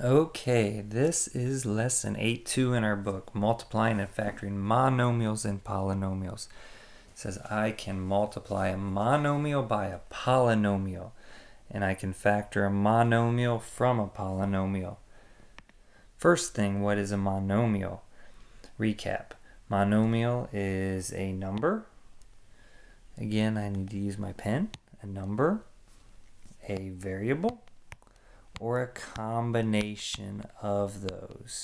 Okay, this is lesson 8.2 in our book, Multiplying and Factoring Monomials and Polynomials. It says I can multiply a monomial by a polynomial, and I can factor a monomial from a polynomial. First thing, what is a monomial? Recap. Monomial is a number. Again, I need to use my pen. A number, a variable, or a combination of those.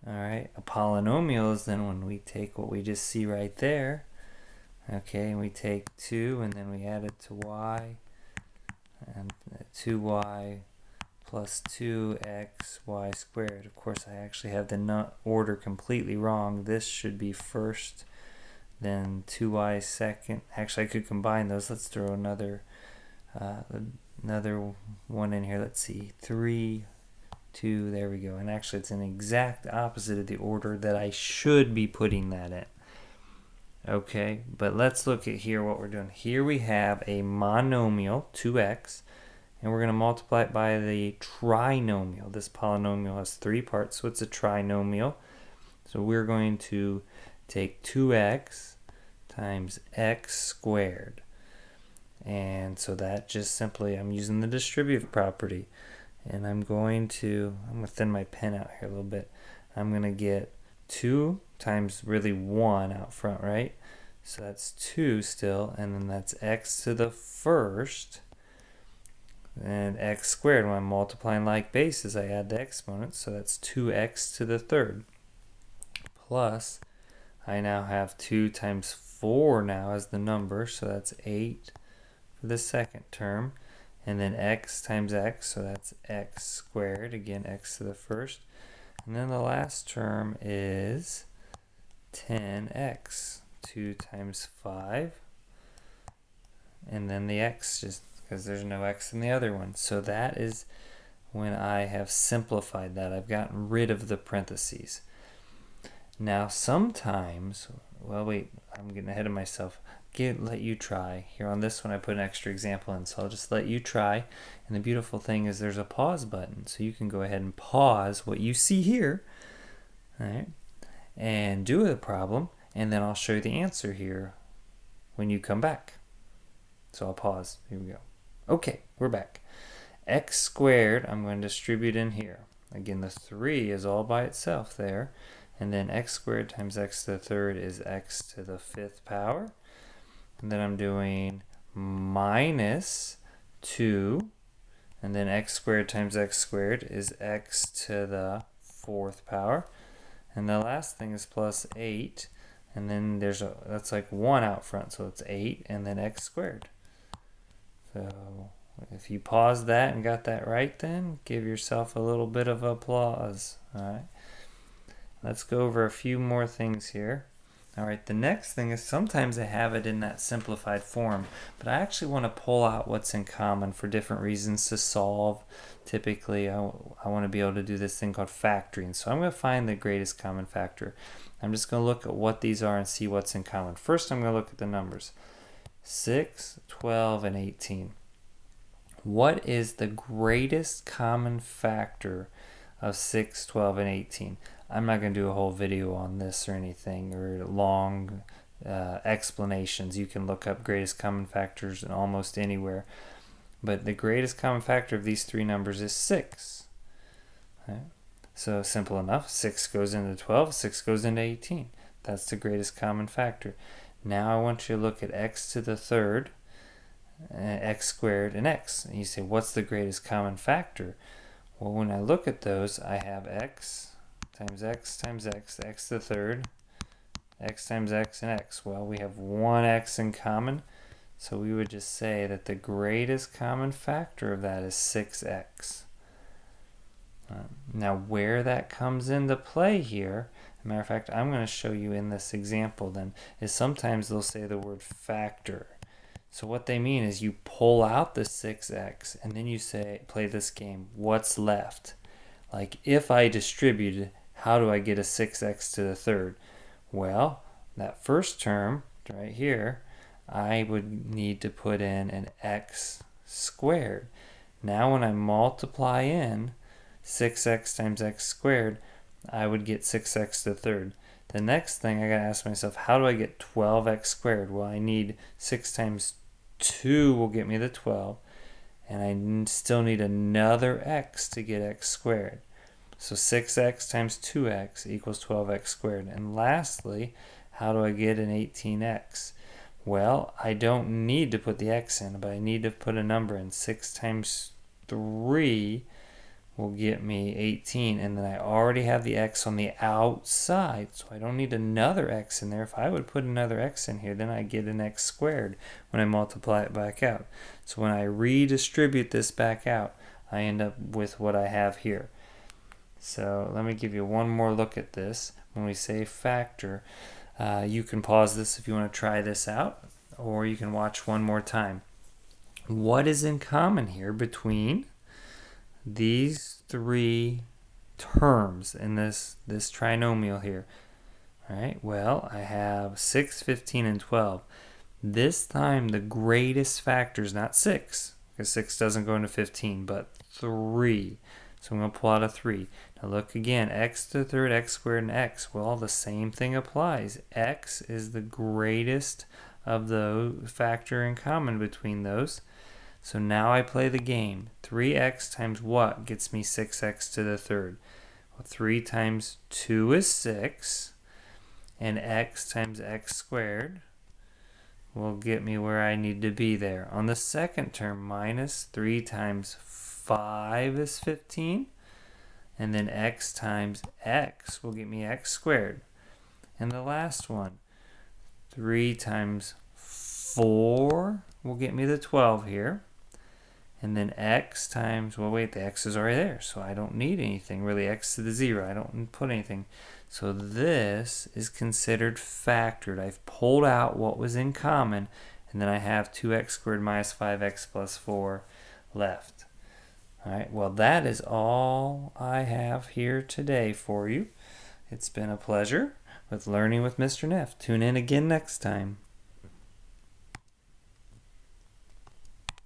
Alright, a polynomial is then when we take what we just see right there, okay, and we take 2 and then we add it to y, and 2y plus 2xy squared. Of course, I actually have the order completely wrong. This should be first, then 2y second. Actually, I could combine those. Let's throw another one in here. Let's see, 3, 2, there we go. And actually it's an exact opposite of the order that I should be putting that in. Okay, but let's look at here what we're doing. Here we have a monomial, 2x, and we're going to multiply it by the trinomial. This polynomial has 3 parts, so it's a trinomial. So we're going to take 2x times x squared. And so that just simply, I'm using the distributive property. And I'm going to thin my pen out here a little bit. I'm going to get 2 times really 1 out front, right? So that's 2 still, and then that's x to the first, and x squared. When I'm multiplying like bases, I add the exponents, so that's 2x to the third. Plus, I now have 2 times 4 now as the number, so that's 8 for the second term. And then x times x, so that's x squared, again x to the first. And then the last term is 10x, 2 times 5. And then the x, just because there's no x in the other one. So that is when I have simplified that. I've gotten rid of the parentheses. Now sometimes, well wait, I'm getting ahead of myself. Let you try. Here on this one I put an extra example in, so I'll just let you try. And the beautiful thing is there's a pause button, so you can go ahead and pause what you see here, all right, and do the problem, and then I'll show you the answer here when you come back. So I'll pause. Here we go. Okay, we're back. X squared, I'm going to distribute in here. Again, the 3 is all by itself there, and then x squared times x to the third is x to the 5th power. And then I'm doing minus 2, and then x squared times x squared is x to the 4th power. And the last thing is plus 8, and then that's like 1 out front, so it's 8, and then x squared. So if you paused that and got that right, then give yourself a little bit of applause. All right, let's go over a few more things here. Alright, the next thing is sometimes I have it in that simplified form, but I actually want to pull out what's in common for different reasons to solve. Typically, I want to be able to do this thing called factoring. So I'm going to find the greatest common factor. I'm just going to look at what these are and see what's in common. First, I'm going to look at the numbers. 6, 12, and 18. What is the greatest common factor of 6, 12, and 18? I'm not going to do a whole video on this or anything, or long explanations. You can look up greatest common factors in almost anywhere. But the greatest common factor of these 3 numbers is 6. Okay? So simple enough. 6 goes into 12, 6 goes into 18. That's the greatest common factor. Now I want you to look at x to the third, x squared, and x. And you say, what's the greatest common factor? Well, when I look at those, I have x times x times x, x to the third, x times x, and x. Well, we have 1x in common, so we would just say that the greatest common factor of that is 6x. Now, where that comes into play here, as a matter of fact, I'm going to show you in this example then, is sometimes they'll say the word factor. So what they mean is you pull out the 6x, and then you say, play this game, what's left? Like, if I distributed, how do I get a 6x to the third? Well, that first term right here, I would need to put in an x squared. Now when I multiply in 6x times x squared, I would get 6x to the third. The next thing I gotta ask myself, how do I get 12x squared? Well, I need 6 times 2 will get me the 12, and I still need another x to get x squared. So 6x times 2x equals 12x squared. And lastly, how do I get an 18x? Well, I don't need to put the x in, but I need to put a number in. 6 times 3 will get me 18, and then I already have the x on the outside, so I don't need another x in there. If I would put another x in here, then I get an x squared when I multiply it back out. So when I redistribute this back out, I end up with what I have here. So let me give you one more look at this. When we say factor, you can pause this if you want to try this out, or you can watch one more time. What is in common here between these three terms in this trinomial here? All right, well, I have 6, 15, and 12. This time the greatest factor is not 6, because 6 doesn't go into 15, but 3. So I'm going to pull out a 3. Now look again, x to the third, x squared, and x. Well, the same thing applies. X is the greatest of the factor in common between those. So now I play the game. 3x times what gets me 6x to the third? Well, 3 times 2 is 6, and x times x squared will get me where I need to be there. On the second term, minus 3 times 5 is 15, and then x times x will get me x squared. And the last one, 3 times 4 will get me the 12 here. And then x times, well, wait, the x is already there, so I don't need anything. Really, x to the 0, I don't put anything. So this is considered factored. I've pulled out what was in common, and then I have 2x squared minus 5x plus 4 left. All right, well, that is all I have here today for you. It's been a pleasure with Learning with Mr. Neff. Tune in again next time.